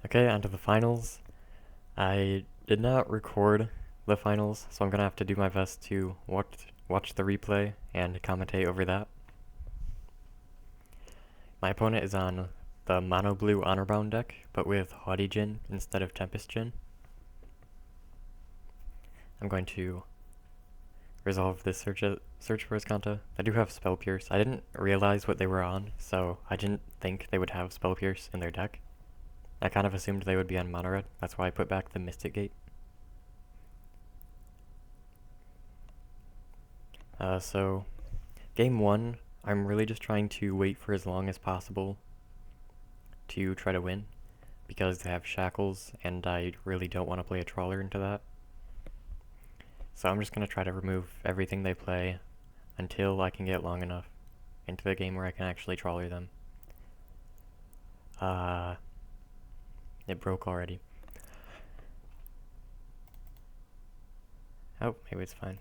Okay, on to the finals. I did not record the finals, so I'm gonna have to do my best to watch the replay and commentate over that. My opponent is on the Mono Blue Honorbound deck, but with Haughty Djinn instead of Tempest Djinn. I'm going to resolve this search for Azcanta. I do have Spell Pierce. I didn't realize what they were on, so I didn't think they would have Spell Pierce in their deck. I kind of assumed they would be on Mono Red. That's why I put back the Mystic Gate. So game 1, I'm really just trying to wait for as long as possible to try to win, because they have Shackles, and I really don't want to play a Trawler into that. So I'm just going to try to remove everything they play until I can get long enough into the game where I can actually Trawler them. It broke already. Oh, maybe it's fine.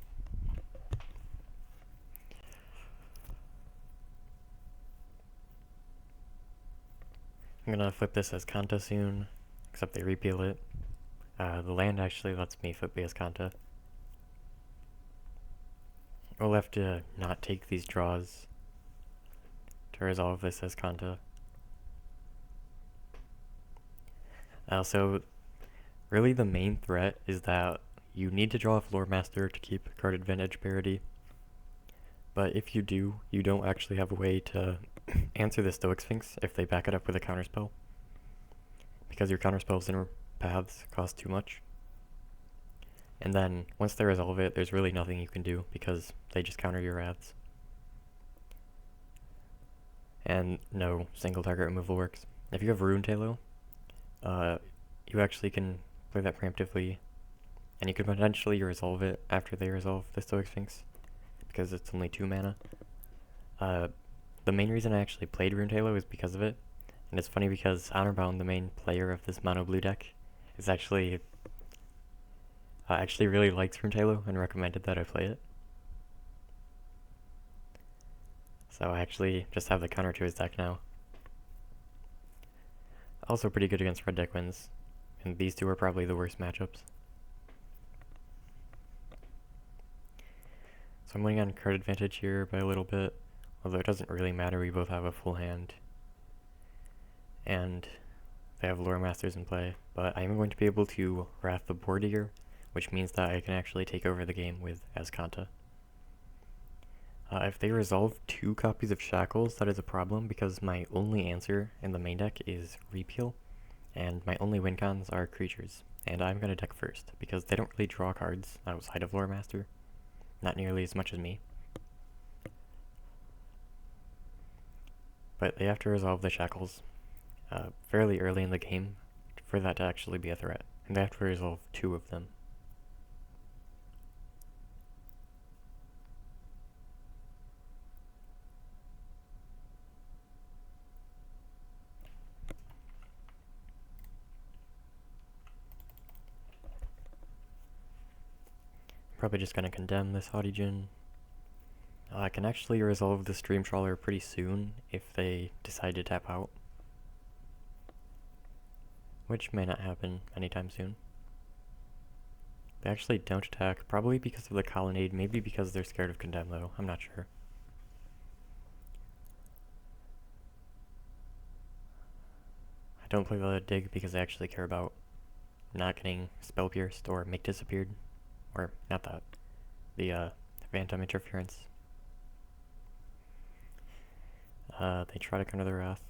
I'm gonna flip this as Kanta soon, except they repeal it. The land actually lets me flip the Azcanta. We'll have to not take these draws to resolve this Azcanta. So really the main threat is that you need to draw a Floor Master to keep card advantage parity. But if you do, you don't actually have a way to answer the Stoic Sphinx if they back it up with a counterspell, because your counterspells and paths cost too much. And then, once they resolve it, there's really nothing you can do, because they just counter your wraths. And no single target removal works. If you have Rune Talo, you actually can play that preemptively, and you can potentially resolve it after they resolve the Stoic Sphinx, because it's only 2 mana. The main reason I actually played Rune Talo is because of it, and it's funny because Honorbound, the main player of this mono blue deck, is actually really likes Rune Talo and recommended that I play it. So I actually just have the counter to his deck now. Also pretty good against red deck wins, and these two are probably the worst matchups. So I'm winning on card advantage here by a little bit, although it doesn't really matter, we both have a full hand. And they have Lore Masters in play, but I am going to be able to Wrath the board here, which means that I can actually take over the game with Azcanta. If they resolve 2 copies of Shackles, that is a problem, because my only answer in the main deck is Repeal, and my only win cons are creatures, and I'm going to deck first, because they don't really draw cards outside of Lore Master, not nearly as much as me. But they have to resolve the Shackles fairly early in the game for that to actually be a threat, and they have to resolve 2 of them. Probably just gonna condemn this Haughty Djinn. I can actually resolve the Stream Trawler pretty soon if they decide to tap out, which may not happen anytime soon. They actually don't attack, probably because of the Colonnade, maybe because they're scared of Condemn though, I'm not sure. I don't play the Dig because I actually care about not getting Spell Pierced or Make Disappeared. Or, not that. The Phantom Interference. They try to counter the Wrath.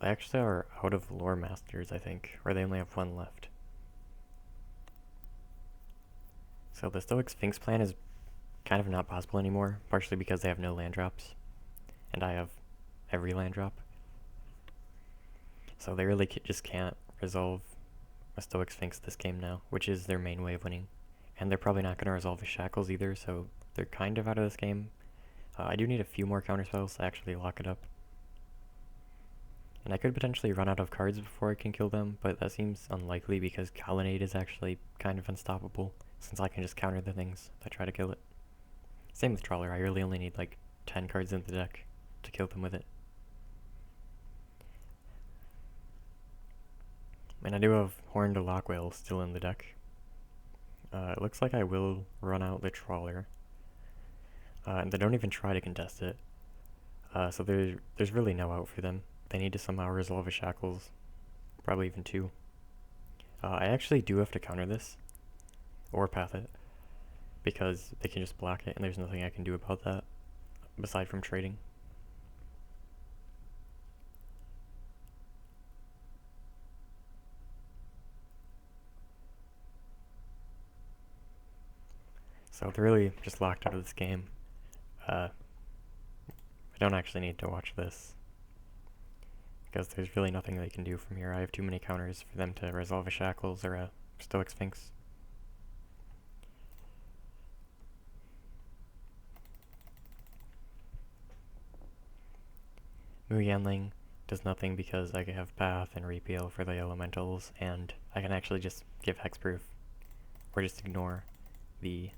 They actually are out of Lore Masters, I think, or they only have 1 left. So the Stoic Sphinx plan is kind of not possible anymore, partially because they have no land drops, and I have every land drop. So they really just can't resolve a Stoic Sphinx this game now, which is their main way of winning. And they're probably not going to resolve the Shackles either, so they're kind of out of this game. I do need a few more counterspells to actually lock it up. And I could potentially run out of cards before I can kill them, but that seems unlikely because Colonnade is actually kind of unstoppable, since I can just counter the things that try to kill it. Same with Trawler, I really only need like 10 cards in the deck to kill them with it. And I do have Horned Lockwhale still in the deck. It looks like I will run out the Trawler. And they don't even try to contest it. So there's really no out for them. They need to somehow resolve a Shackles. Probably even 2. I actually do have to counter this. Or path it. Because they can just block it and there's nothing I can do about that. Aside from trading. So they're really just locked out of this game. I don't actually need to watch this. Because there's really nothing they can do from here. I have too many counters for them to resolve a Shackles or a Stoic Sphinx. Mu Yanling does nothing because I have Path and Repeal for the elementals, and I can actually just give Hexproof, or just ignore the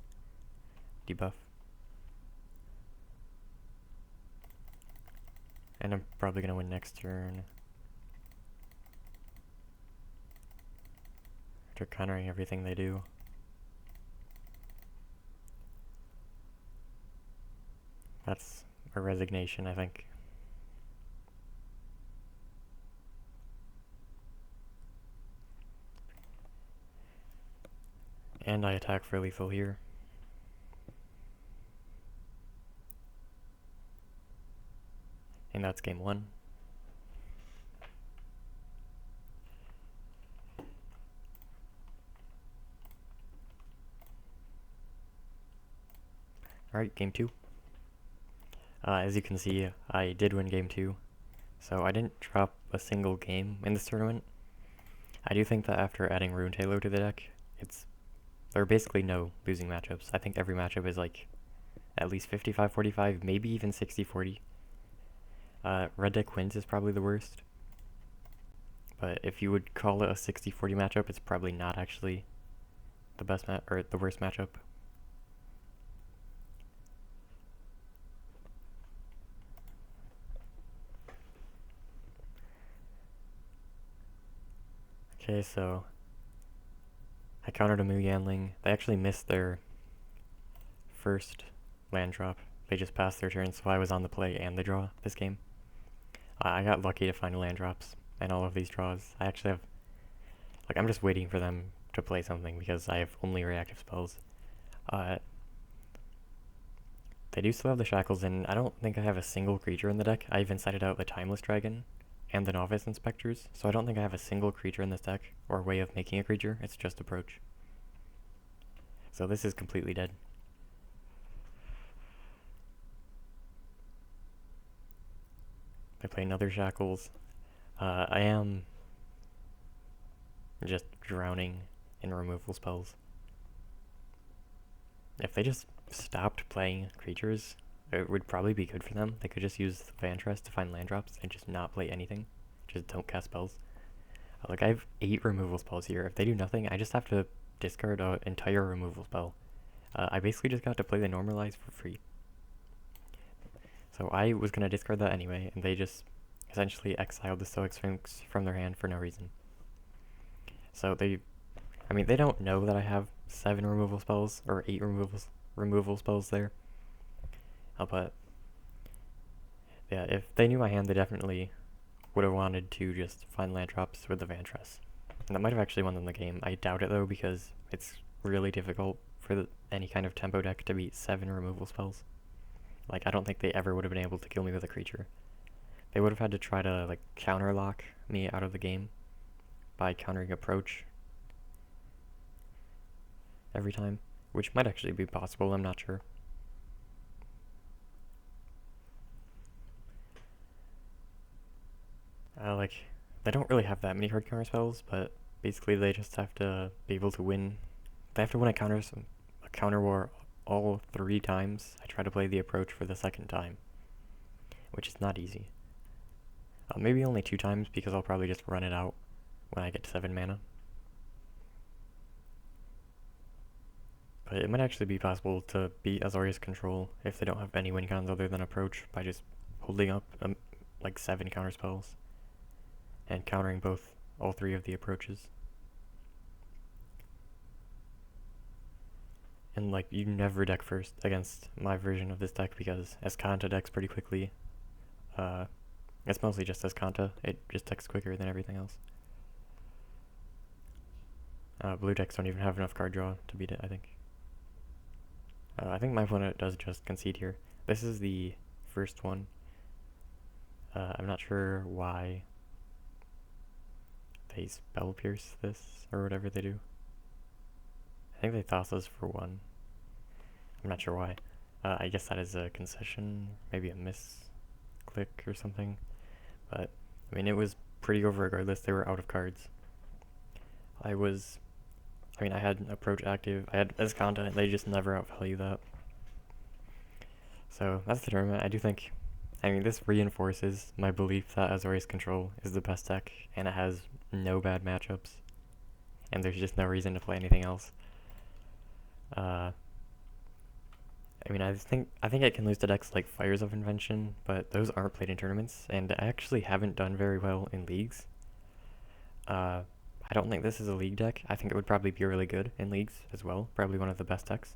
debuff. And I'm probably going to win next turn. After countering everything they do. That's a resignation, I think. And I attack for lethal here. And that's game 1. Alright, game 2. As you can see, I did win game 2. So I didn't drop a single game in this tournament. I do think that after adding Rune Tailor to the deck, there are basically no losing matchups. I think every matchup is like at least 55-45, maybe even 60-40. Red deck wins is probably the worst. But if you would call it a 60-40 matchup, it's probably not actually the best or the worst matchup. Okay, so I countered a Mu Yanling. They actually missed their first land drop. They just passed their turn, so I was on the play and the draw this game. I got lucky to find land drops and all of these draws. I actually have, like, I'm just waiting for them to play something because I have only reactive spells. They do still have the Shackles, and I don't think I have a single creature in the deck. I even cited out the Timeless Dragon and the Novice Inspectors, so I don't think I have a single creature in this deck, or way of making a creature. It's just approach. So this is completely dead. They play another Shackles. I am just drowning in removal spells. If they just stopped playing creatures, it would probably be good for them. They could just use Vantress to find land drops and just not play anything. Just don't cast spells. Like, I have 8 removal spells here. If they do nothing, I just have to discard an entire removal spell. I basically just got to play the Normalize for free. So I was going to discard that anyway, and they just essentially exiled the Stoic Sphinx from their hand for no reason. So they don't know that I have 7 removal spells, or 8 removal spells there. But yeah, if they knew my hand, they definitely would have wanted to just find land drops with the Vantress. And that might have actually won them the game. I doubt it though, because it's really difficult for any kind of tempo deck to beat 7 removal spells. Like, I don't think they ever would have been able to kill me with a creature. They would have had to try to, like, counterlock me out of the game by countering approach every time, which might actually be possible, I'm not sure. They don't really have that many hard counter spells, but basically they just have to be able to win. They have to win a counter war all 3 times. I try to play the approach for the 2nd time, which is not easy. Maybe only 2 times, because I'll probably just run it out when I get to 7 mana. But it might actually be possible to beat Azorius control if they don't have any win cons other than approach by just holding up like 7 counter spells and countering all 3 of the approaches. And like, you never deck first against my version of this deck because Escanta decks pretty quickly. It's mostly just Escanta, it just decks quicker than everything else. Blue decks don't even have enough card draw to beat it, I think. I think my opponent does just concede here. This is the first one. I'm not sure why they spell pierce this, or whatever they do. I think they toss us for 1. I'm not sure why. I guess that is a concession, maybe a misclick or something. But, I mean, it was pretty over regardless. They were out of cards. I had approach active, I had Escanta, and they just never outvalue that. So, that's the tournament. This reinforces my belief that Azorius Control is the best deck, and it has no bad matchups. And there's just no reason to play anything else. I think it can lose to decks like Fires of Invention, but those aren't played in tournaments, and I actually haven't done very well in leagues. I don't think this is a league deck. I think it would probably be really good in leagues as well, probably one of the best decks.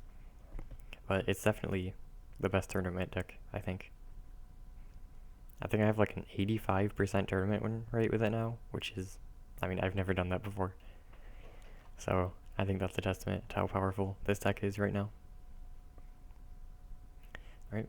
But it's definitely the best tournament deck, I think. I think I have like an 85% tournament win rate with it now, which is, I've never done that before. So, I think that's a testament to how powerful this deck is right now. Alright,